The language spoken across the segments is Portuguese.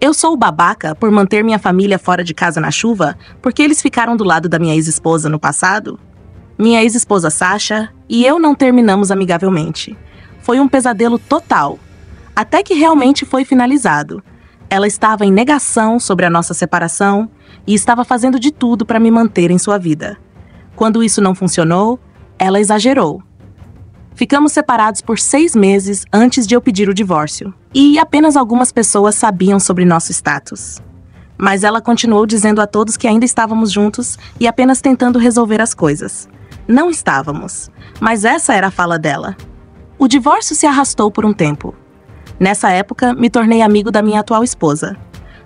Eu sou o babaca por manter minha família fora de casa na chuva porque eles ficaram do lado da minha ex-esposa no passado? Minha ex-esposa Sasha e eu não terminamos amigavelmente. Foi um pesadelo total. Até que realmente foi finalizado. Ela estava em negação sobre a nossa separação e estava fazendo de tudo para me manter em sua vida. Quando isso não funcionou, ela exagerou. Ficamos separados por 6 meses antes de eu pedir o divórcio, e apenas algumas pessoas sabiam sobre nosso status. Mas ela continuou dizendo a todos que ainda estávamos juntos e apenas tentando resolver as coisas. Não estávamos, mas essa era a fala dela. O divórcio se arrastou por um tempo. Nessa época, me tornei amigo da minha atual esposa.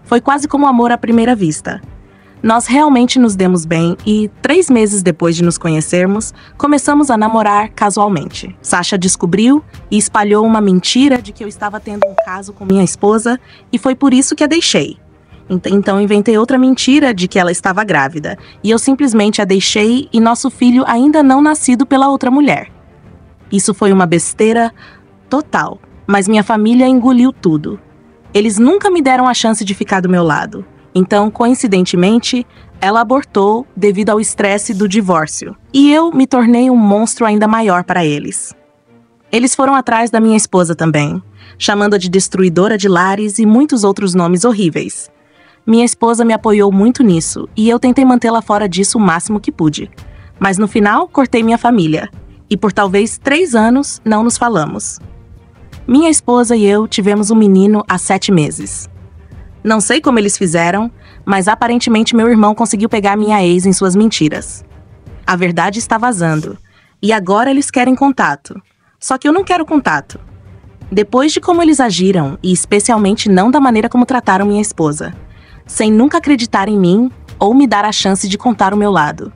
Foi quase como amor à primeira vista. Nós realmente nos demos bem e, 3 meses depois de nos conhecermos, começamos a namorar casualmente. Sasha descobriu e espalhou uma mentira de que eu estava tendo um caso com minha esposa e foi por isso que a deixei. Então inventei outra mentira de que ela estava grávida e eu simplesmente a deixei e nosso filho ainda não nascido pela outra mulher. Isso foi uma besteira total, mas minha família engoliu tudo. Eles nunca me deram a chance de ficar do meu lado. Então, coincidentemente, ela abortou devido ao estresse do divórcio. E eu me tornei um monstro ainda maior para eles. Eles foram atrás da minha esposa também, chamando-a de destruidora de lares e muitos outros nomes horríveis. Minha esposa me apoiou muito nisso e eu tentei mantê-la fora disso o máximo que pude. Mas no final, cortei minha família. E por talvez 3 anos, não nos falamos. Minha esposa e eu tivemos um menino há 7 meses. Não sei como eles fizeram, mas aparentemente meu irmão conseguiu pegar minha ex em suas mentiras. A verdade está vazando, e agora eles querem contato. Só que eu não quero contato. Depois de como eles agiram, e especialmente não da maneira como trataram minha esposa, sem nunca acreditar em mim ou me dar a chance de contar o meu lado.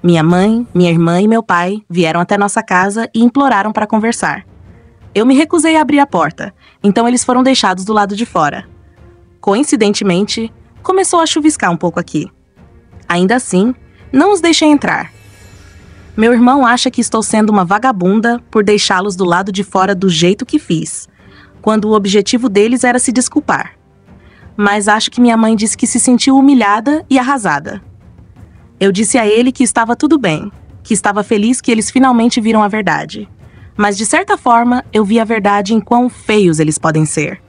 Minha mãe, minha irmã e meu pai vieram até nossa casa e imploraram para conversar. Eu me recusei a abrir a porta, então eles foram deixados do lado de fora. Coincidentemente, começou a chuviscar um pouco aqui. Ainda assim, não os deixei entrar. Meu irmão acha que estou sendo uma vagabunda por deixá-los do lado de fora do jeito que fiz, quando o objetivo deles era se desculpar. Mas acho que minha mãe disse que se sentiu humilhada e arrasada. Eu disse a ele que estava tudo bem, que estava feliz que eles finalmente viram a verdade. Mas de certa forma, eu vi a verdade em quão feios eles podem ser.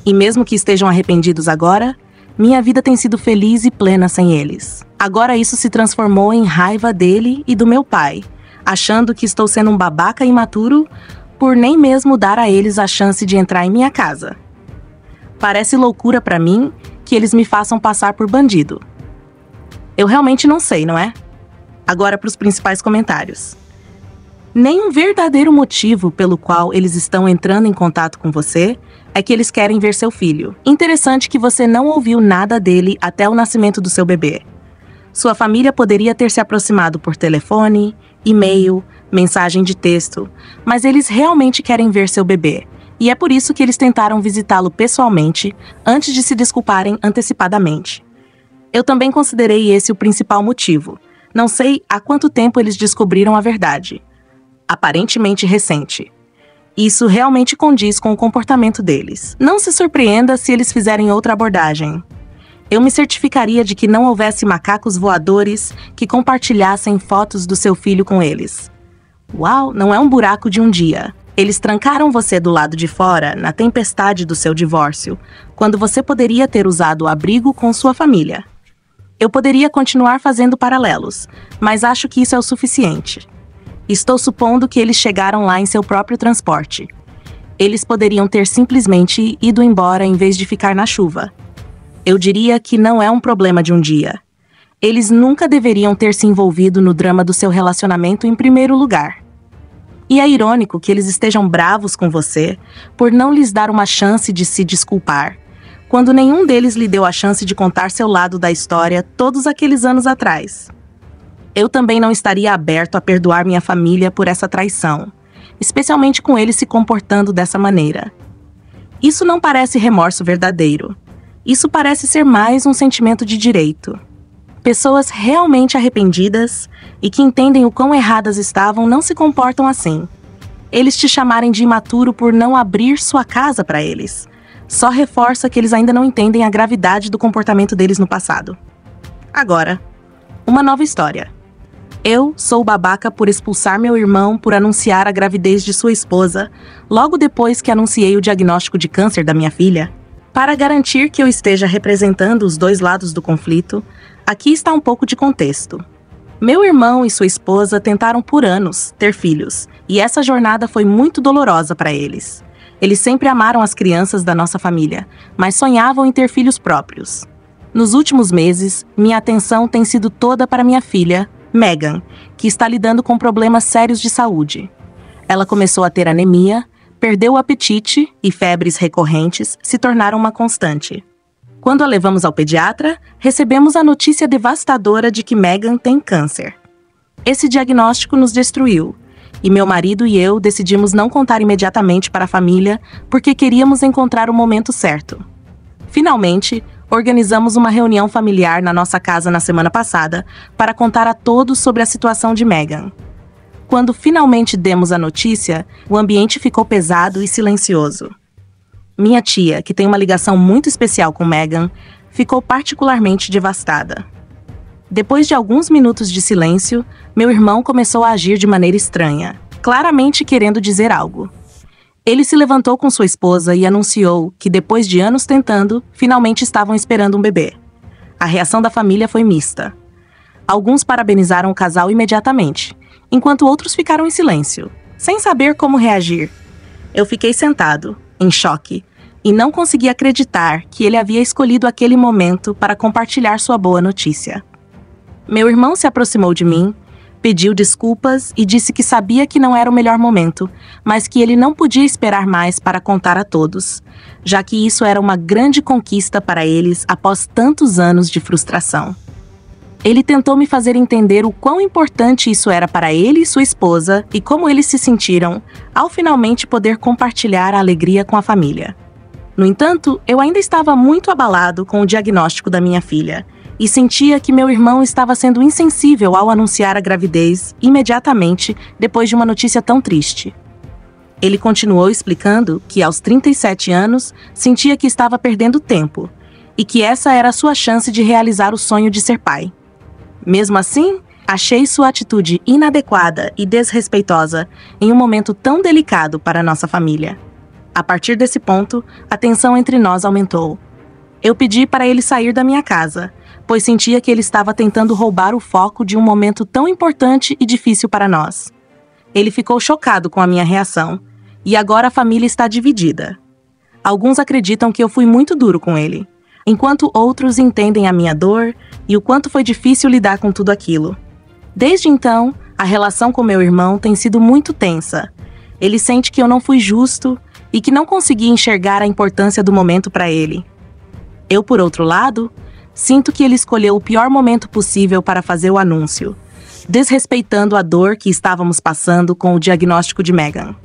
E mesmo que estejam arrependidos agora, minha vida tem sido feliz e plena sem eles. Agora isso se transformou em raiva dele e do meu pai, achando que estou sendo um babaca imaturo por nem mesmo dar a eles a chance de entrar em minha casa. Parece loucura para mim que eles me façam passar por bandido. Eu realmente não sei, não é? Agora para os principais comentários. Nenhum verdadeiro motivo pelo qual eles estão entrando em contato com você é que eles querem ver seu filho. Interessante que você não ouviu nada dele até o nascimento do seu bebê. Sua família poderia ter se aproximado por telefone, e-mail, mensagem de texto, mas eles realmente querem ver seu bebê. E é por isso que eles tentaram visitá-lo pessoalmente antes de se desculparem antecipadamente. Eu também considerei esse o principal motivo. Não sei há quanto tempo eles descobriram a verdade. Aparentemente recente. Isso realmente condiz com o comportamento deles. Não se surpreenda se eles fizerem outra abordagem. Eu me certificaria de que não houvesse macacos voadores que compartilhassem fotos do seu filho com eles. Uau, não é um buraco de um dia. Eles trancaram você do lado de fora na tempestade do seu divórcio, quando você poderia ter usado o abrigo com sua família. Eu poderia continuar fazendo paralelos, mas acho que isso é o suficiente. Estou supondo que eles chegaram lá em seu próprio transporte. Eles poderiam ter simplesmente ido embora em vez de ficar na chuva. Eu diria que não é um problema de um dia. Eles nunca deveriam ter se envolvido no drama do seu relacionamento em primeiro lugar. E é irônico que eles estejam bravos com você por não lhes dar uma chance de se desculpar, quando nenhum deles lhe deu a chance de contar seu lado da história todos aqueles anos atrás. Eu também não estaria aberto a perdoar minha família por essa traição, especialmente com eles se comportando dessa maneira. Isso não parece remorso verdadeiro. Isso parece ser mais um sentimento de direito. Pessoas realmente arrependidas e que entendem o quão erradas estavam não se comportam assim. Eles te chamarem de imaturo por não abrir sua casa para eles. só reforça que eles ainda não entendem a gravidade do comportamento deles no passado. Agora, uma nova história. Eu sou babaca por expulsar meu irmão por anunciar a gravidez de sua esposa, logo depois que anunciei o diagnóstico de câncer da minha filha. Para garantir que eu esteja representando os dois lados do conflito, aqui está um pouco de contexto. Meu irmão e sua esposa tentaram por anos ter filhos, e essa jornada foi muito dolorosa para eles. Eles sempre amaram as crianças da nossa família, mas sonhavam em ter filhos próprios. Nos últimos meses, minha atenção tem sido toda para minha filha, Megan, que está lidando com problemas sérios de saúde. Ela começou a ter anemia, perdeu o apetite e febres recorrentes se tornaram uma constante. Quando a levamos ao pediatra, recebemos a notícia devastadora de que Megan tem câncer. Esse diagnóstico nos destruiu, e meu marido e eu decidimos não contar imediatamente para a família porque queríamos encontrar o momento certo. Finalmente, organizamos uma reunião familiar na nossa casa na semana passada para contar a todos sobre a situação de Megan. Quando finalmente demos a notícia, o ambiente ficou pesado e silencioso. Minha tia, que tem uma ligação muito especial com Megan, ficou particularmente devastada. Depois de alguns minutos de silêncio, meu irmão começou a agir de maneira estranha, claramente querendo dizer algo. Ele se levantou com sua esposa e anunciou que, depois de anos tentando, finalmente estavam esperando um bebê. A reação da família foi mista. Alguns parabenizaram o casal imediatamente, enquanto outros ficaram em silêncio, sem saber como reagir. Eu fiquei sentado, em choque, e não consegui acreditar que ele havia escolhido aquele momento para compartilhar sua boa notícia. Meu irmão se aproximou de mim, pediu desculpas e disse que sabia que não era o melhor momento, mas que ele não podia esperar mais para contar a todos, já que isso era uma grande conquista para eles após tantos anos de frustração. Ele tentou me fazer entender o quão importante isso era para ele e sua esposa e como eles se sentiram ao finalmente poder compartilhar a alegria com a família. No entanto, eu ainda estava muito abalado com o diagnóstico da minha filha e sentia que meu irmão estava sendo insensível ao anunciar a gravidez imediatamente depois de uma notícia tão triste. Ele continuou explicando que, aos 37 anos, sentia que estava perdendo tempo e que essa era a sua chance de realizar o sonho de ser pai. Mesmo assim, achei sua atitude inadequada e desrespeitosa em um momento tão delicado para nossa família. A partir desse ponto, a tensão entre nós aumentou. Eu pedi para ele sair da minha casa, pois sentia que ele estava tentando roubar o foco de um momento tão importante e difícil para nós. Ele ficou chocado com a minha reação, e agora a família está dividida. Alguns acreditam que eu fui muito duro com ele, enquanto outros entendem a minha dor e o quanto foi difícil lidar com tudo aquilo. Desde então, a relação com meu irmão tem sido muito tensa. Ele sente que eu não fui justo e que não consegui enxergar a importância do momento para ele. Eu, por outro lado, sinto que ele escolheu o pior momento possível para fazer o anúncio, desrespeitando a dor que estávamos passando com o diagnóstico de Megan.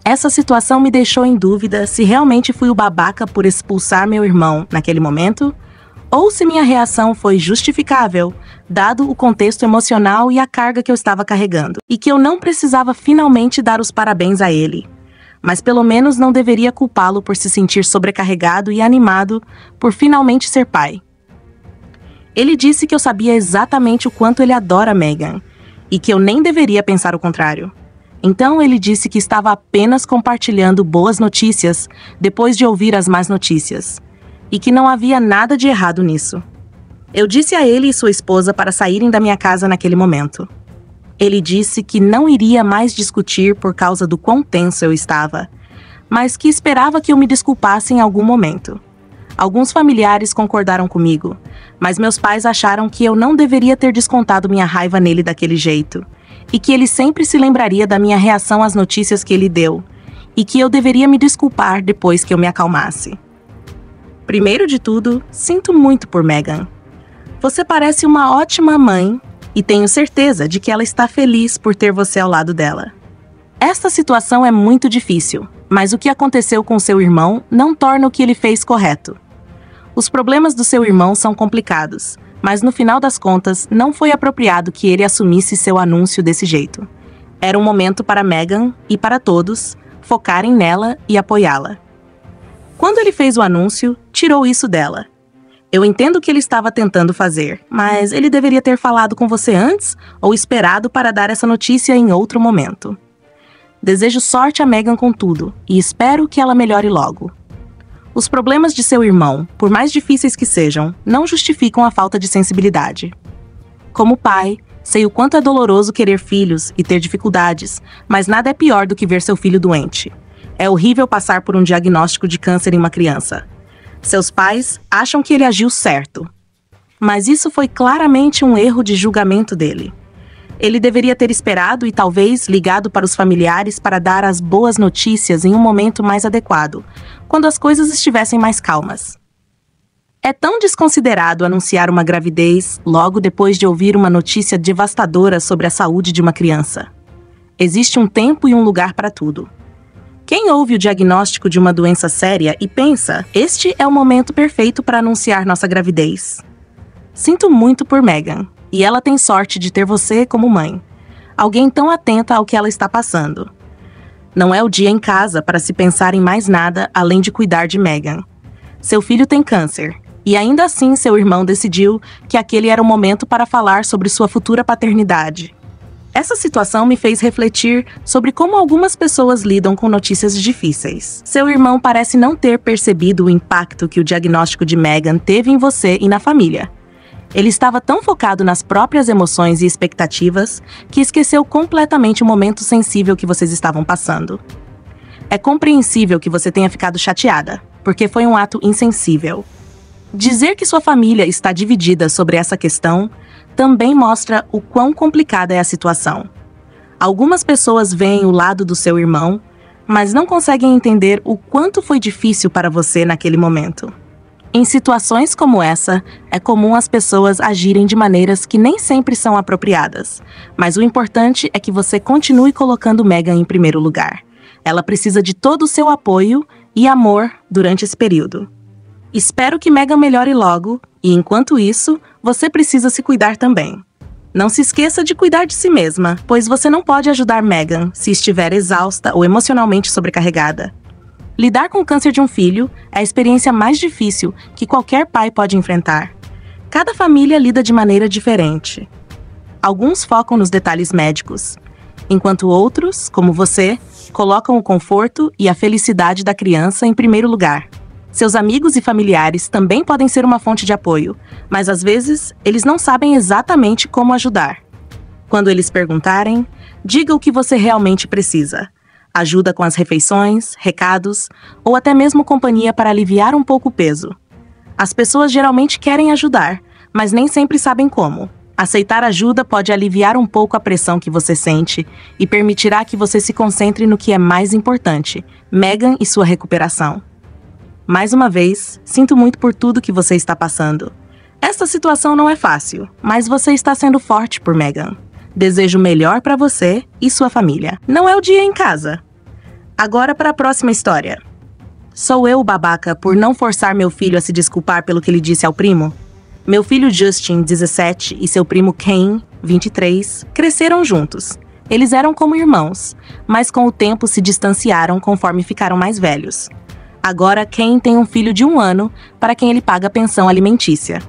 Essa situação me deixou em dúvida se realmente fui o babaca por expulsar meu irmão naquele momento, ou se minha reação foi justificável, dado o contexto emocional e a carga que eu estava carregando, e que eu não precisava finalmente dar os parabéns a ele. Mas pelo menos não deveria culpá-lo por se sentir sobrecarregado e animado por finalmente ser pai. Ele disse que eu sabia exatamente o quanto ele adora Megan, e que eu nem deveria pensar o contrário. Então ele disse que estava apenas compartilhando boas notícias depois de ouvir as más notícias, e que não havia nada de errado nisso. Eu disse a ele e sua esposa para saírem da minha casa naquele momento. Ele disse que não iria mais discutir por causa do quão tenso eu estava, mas que esperava que eu me desculpasse em algum momento. Alguns familiares concordaram comigo, mas meus pais acharam que eu não deveria ter descontado minha raiva nele daquele jeito, e que ele sempre se lembraria da minha reação às notícias que ele deu, e que eu deveria me desculpar depois que eu me acalmasse. Primeiro de tudo, sinto muito por Megan. Você parece uma ótima mãe, e tenho certeza de que ela está feliz por ter você ao lado dela. Esta situação é muito difícil, mas o que aconteceu com seu irmão não torna o que ele fez correto. Os problemas do seu irmão são complicados, mas no final das contas não foi apropriado que ele assumisse seu anúncio desse jeito. Era um momento para Megan e para todos focarem nela e apoiá-la. Quando ele fez o anúncio, tirou isso dela. Eu entendo o que ele estava tentando fazer, mas ele deveria ter falado com você antes ou esperado para dar essa notícia em outro momento. Desejo sorte a Megan com tudo e espero que ela melhore logo. Os problemas de seu irmão, por mais difíceis que sejam, não justificam a falta de sensibilidade. Como pai, sei o quanto é doloroso querer filhos e ter dificuldades, mas nada é pior do que ver seu filho doente. É horrível passar por um diagnóstico de câncer em uma criança. Seus pais acham que ele agiu certo. Mas isso foi claramente um erro de julgamento dele. Ele deveria ter esperado e talvez ligado para os familiares para dar as boas notícias em um momento mais adequado, quando as coisas estivessem mais calmas. É tão desconsiderado anunciar uma gravidez logo depois de ouvir uma notícia devastadora sobre a saúde de uma criança. Existe um tempo e um lugar para tudo. Quem ouve o diagnóstico de uma doença séria e pensa, este é o momento perfeito para anunciar nossa gravidez. Sinto muito por Megan, e ela tem sorte de ter você como mãe. Alguém tão atenta ao que ela está passando. Não é o dia em casa para se pensar em mais nada além de cuidar de Megan. Seu filho tem câncer, e ainda assim seu irmão decidiu que aquele era o momento para falar sobre sua futura paternidade. Essa situação me fez refletir sobre como algumas pessoas lidam com notícias difíceis. Seu irmão parece não ter percebido o impacto que o diagnóstico de Megan teve em você e na família. Ele estava tão focado nas próprias emoções e expectativas que esqueceu completamente o momento sensível que vocês estavam passando. É compreensível que você tenha ficado chateada, porque foi um ato insensível. Dizer que sua família está dividida sobre essa questão também mostra o quão complicada é a situação. Algumas pessoas veem o lado do seu irmão, mas não conseguem entender o quanto foi difícil para você naquele momento. Em situações como essa, é comum as pessoas agirem de maneiras que nem sempre são apropriadas, mas o importante é que você continue colocando Megan em primeiro lugar. Ela precisa de todo o seu apoio e amor durante esse período. Espero que Megan melhore logo, e enquanto isso, você precisa se cuidar também. Não se esqueça de cuidar de si mesma, pois você não pode ajudar Megan se estiver exausta ou emocionalmente sobrecarregada. Lidar com o câncer de um filho é a experiência mais difícil que qualquer pai pode enfrentar. Cada família lida de maneira diferente. Alguns focam nos detalhes médicos, enquanto outros, como você, colocam o conforto e a felicidade da criança em primeiro lugar. Seus amigos e familiares também podem ser uma fonte de apoio, mas às vezes eles não sabem exatamente como ajudar. Quando eles perguntarem, diga o que você realmente precisa. Ajuda com as refeições, recados ou até mesmo companhia para aliviar um pouco o peso. As pessoas geralmente querem ajudar, mas nem sempre sabem como. Aceitar ajuda pode aliviar um pouco a pressão que você sente e permitirá que você se concentre no que é mais importante, Megan e sua recuperação. Mais uma vez, sinto muito por tudo que você está passando. Esta situação não é fácil, mas você está sendo forte por Megan. Desejo o melhor para você e sua família. Não é o dia em casa. Agora para a próxima história. Sou eu o babaca por não forçar meu filho a se desculpar pelo que ele disse ao primo? Meu filho Justin, 17, e seu primo Ken, 23, cresceram juntos. Eles eram como irmãos, mas com o tempo se distanciaram conforme ficaram mais velhos. Agora, Ken tem um filho de 1 ano, para quem ele paga pensão alimentícia.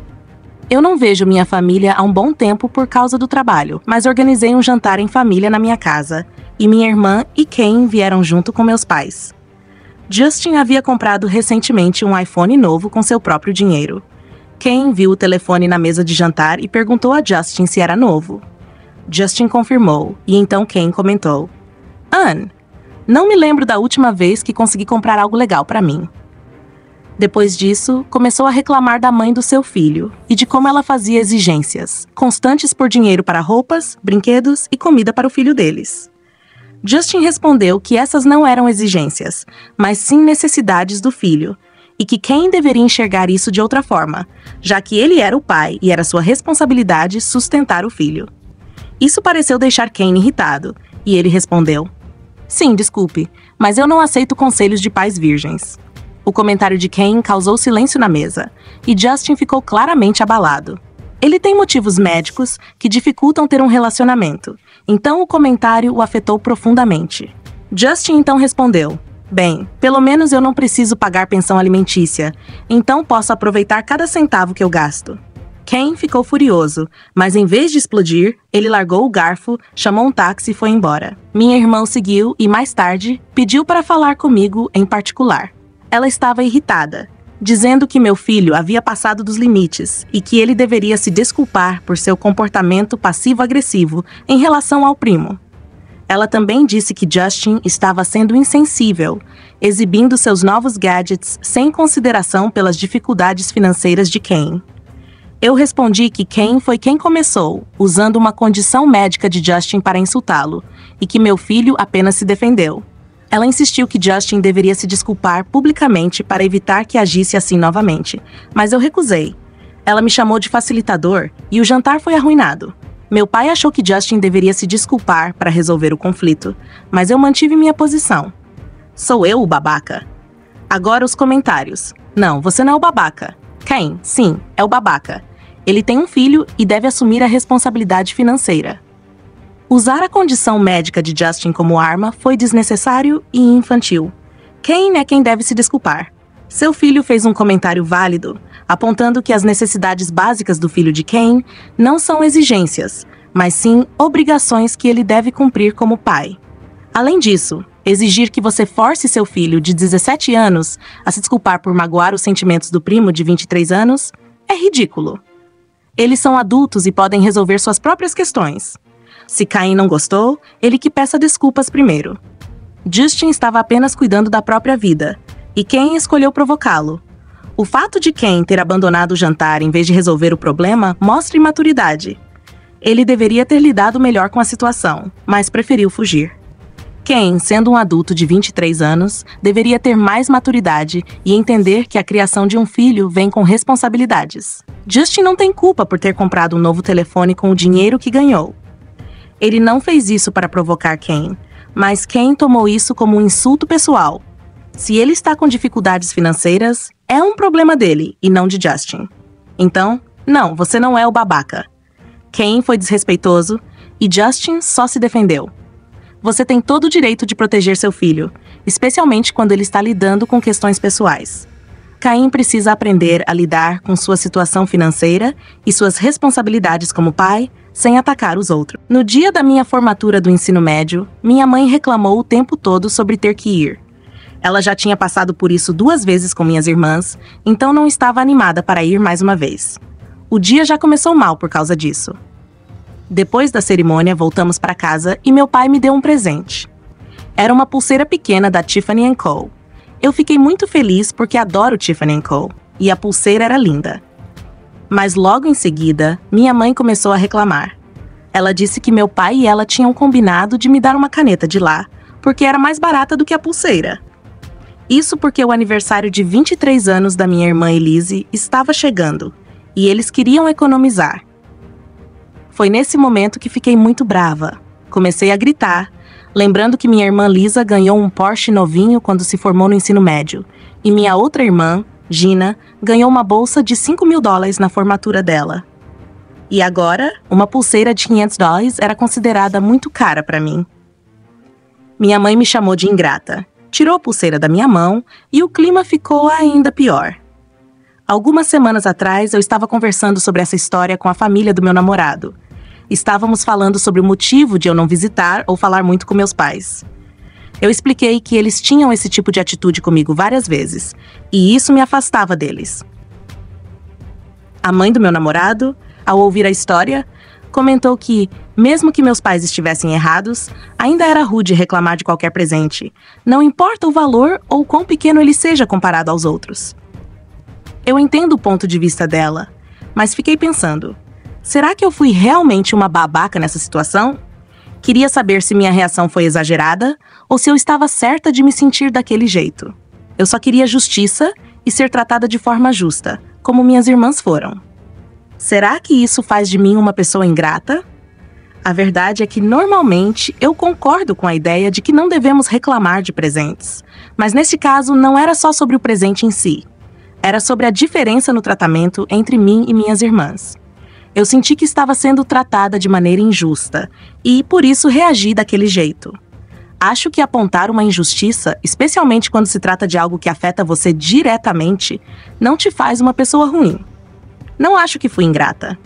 Eu não vejo minha família há um bom tempo por causa do trabalho, mas organizei um jantar em família na minha casa, e minha irmã e Ken vieram junto com meus pais. Justin havia comprado recentemente um iPhone novo com seu próprio dinheiro. Ken viu o telefone na mesa de jantar e perguntou a Justin se era novo. Justin confirmou, e então Ken comentou: "Ann, não me lembro da última vez que consegui comprar algo legal para mim." Depois disso, começou a reclamar da mãe do seu filho e de como ela fazia exigências constantes por dinheiro para roupas, brinquedos e comida para o filho deles. Justin respondeu que essas não eram exigências, mas sim necessidades do filho, e que Ken deveria enxergar isso de outra forma, já que ele era o pai e era sua responsabilidade sustentar o filho. Isso pareceu deixar Ken irritado, e ele respondeu: "Sim, desculpe, mas eu não aceito conselhos de pais virgens." O comentário de Ken causou silêncio na mesa, e Justin ficou claramente abalado. Ele tem motivos médicos que dificultam ter um relacionamento, então o comentário o afetou profundamente. Justin então respondeu: Bem, pelo menos eu não preciso pagar pensão alimentícia, então posso aproveitar cada centavo que eu gasto. Ken ficou furioso, mas em vez de explodir, ele largou o garfo, chamou um táxi e foi embora. Minha irmã o seguiu e, mais tarde, pediu para falar comigo em particular. Ela estava irritada, dizendo que meu filho havia passado dos limites e que ele deveria se desculpar por seu comportamento passivo-agressivo em relação ao primo. Ela também disse que Justin estava sendo insensível, exibindo seus novos gadgets sem consideração pelas dificuldades financeiras de Ken. Eu respondi que Ken foi quem começou, usando uma condição médica de Justin para insultá-lo, e que meu filho apenas se defendeu. Ela insistiu que Justin deveria se desculpar publicamente para evitar que agisse assim novamente, mas eu recusei. Ela me chamou de facilitador e o jantar foi arruinado. Meu pai achou que Justin deveria se desculpar para resolver o conflito, mas eu mantive minha posição. Sou eu o babaca? Agora os comentários. Não, você não é o babaca. Ken, sim, é o babaca. Ele tem um filho e deve assumir a responsabilidade financeira. Usar a condição médica de Justin como arma foi desnecessário e infantil. Ken é quem deve se desculpar. Seu filho fez um comentário válido, apontando que as necessidades básicas do filho de Ken não são exigências, mas sim obrigações que ele deve cumprir como pai. Além disso, exigir que você force seu filho de 17 anos a se desculpar por magoar os sentimentos do primo de 23 anos é ridículo. Eles são adultos e podem resolver suas próprias questões. Se Caim não gostou, ele que peça desculpas primeiro. Justin estava apenas cuidando da própria vida, e Ken escolheu provocá-lo. O fato de Ken ter abandonado o jantar em vez de resolver o problema mostra imaturidade. Ele deveria ter lidado melhor com a situação, mas preferiu fugir. Ken, sendo um adulto de 23 anos, deveria ter mais maturidade e entender que a criação de um filho vem com responsabilidades. Justin não tem culpa por ter comprado um novo telefone com o dinheiro que ganhou. Ele não fez isso para provocar Ken, mas Ken tomou isso como um insulto pessoal. Se ele está com dificuldades financeiras, é um problema dele e não de Justin. Então, não, você não é o babaca. Ken foi desrespeitoso e Justin só se defendeu. Você tem todo o direito de proteger seu filho, especialmente quando ele está lidando com questões pessoais. Caim precisa aprender a lidar com sua situação financeira e suas responsabilidades como pai, sem atacar os outros. No dia da minha formatura do ensino médio, minha mãe reclamou o tempo todo sobre ter que ir. Ela já tinha passado por isso 2 vezes com minhas irmãs, então não estava animada para ir mais uma vez. O dia já começou mal por causa disso. Depois da cerimônia, voltamos para casa e meu pai me deu um presente. Era uma pulseira pequena da Tiffany & Co. Eu fiquei muito feliz porque adoro Tiffany & Co. E a pulseira era linda. Mas logo em seguida, minha mãe começou a reclamar. Ela disse que meu pai e ela tinham combinado de me dar uma caneta de lá, porque era mais barata do que a pulseira. Isso porque o aniversário de 23 anos da minha irmã Elise estava chegando, e eles queriam economizar. Foi nesse momento que fiquei muito brava. Comecei a gritar, lembrando que minha irmã Lisa ganhou um Porsche novinho quando se formou no ensino médio, e minha outra irmã, Gina, ganhou uma bolsa de $5.000 na formatura dela. E agora, uma pulseira de $500 era considerada muito cara para mim. Minha mãe me chamou de ingrata, tirou a pulseira da minha mão e o clima ficou ainda pior. Algumas semanas atrás, eu estava conversando sobre essa história com a família do meu namorado. Estávamos falando sobre o motivo de eu não visitar ou falar muito com meus pais. Eu expliquei que eles tinham esse tipo de atitude comigo várias vezes, e isso me afastava deles. A mãe do meu namorado, ao ouvir a história, comentou que, mesmo que meus pais estivessem errados, ainda era rude reclamar de qualquer presente, não importa o valor ou quão pequeno ele seja comparado aos outros. Eu entendo o ponto de vista dela, mas fiquei pensando, será que eu fui realmente uma babaca nessa situação? Queria saber se minha reação foi exagerada ou se eu estava certa de me sentir daquele jeito. Eu só queria justiça e ser tratada de forma justa, como minhas irmãs foram. Será que isso faz de mim uma pessoa ingrata? A verdade é que, normalmente, eu concordo com a ideia de que não devemos reclamar de presentes. Mas nesse caso, não era só sobre o presente em si. Era sobre a diferença no tratamento entre mim e minhas irmãs. Eu senti que estava sendo tratada de maneira injusta e, por isso, reagi daquele jeito. Acho que apontar uma injustiça, especialmente quando se trata de algo que afeta você diretamente, não te faz uma pessoa ruim. Não acho que fui ingrata.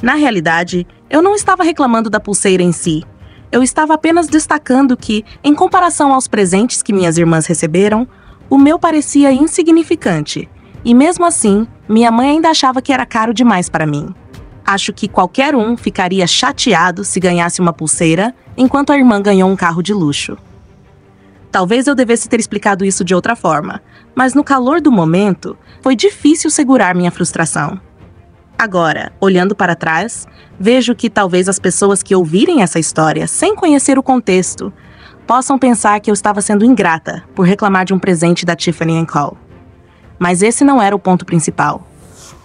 Na realidade, eu não estava reclamando da pulseira em si. Eu estava apenas destacando que, em comparação aos presentes que minhas irmãs receberam, o meu parecia insignificante. E mesmo assim, minha mãe ainda achava que era caro demais para mim. Acho que qualquer um ficaria chateado se ganhasse uma pulseira, enquanto a irmã ganhou um carro de luxo. Talvez eu devesse ter explicado isso de outra forma, mas no calor do momento, foi difícil segurar minha frustração. Agora, olhando para trás, vejo que talvez as pessoas que ouvirem essa história sem conhecer o contexto possam pensar que eu estava sendo ingrata por reclamar de um presente da Tiffany & Co. Mas esse não era o ponto principal.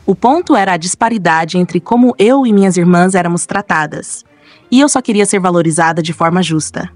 O ponto era a disparidade entre como eu e minhas irmãs éramos tratadas. E eu só queria ser valorizada de forma justa.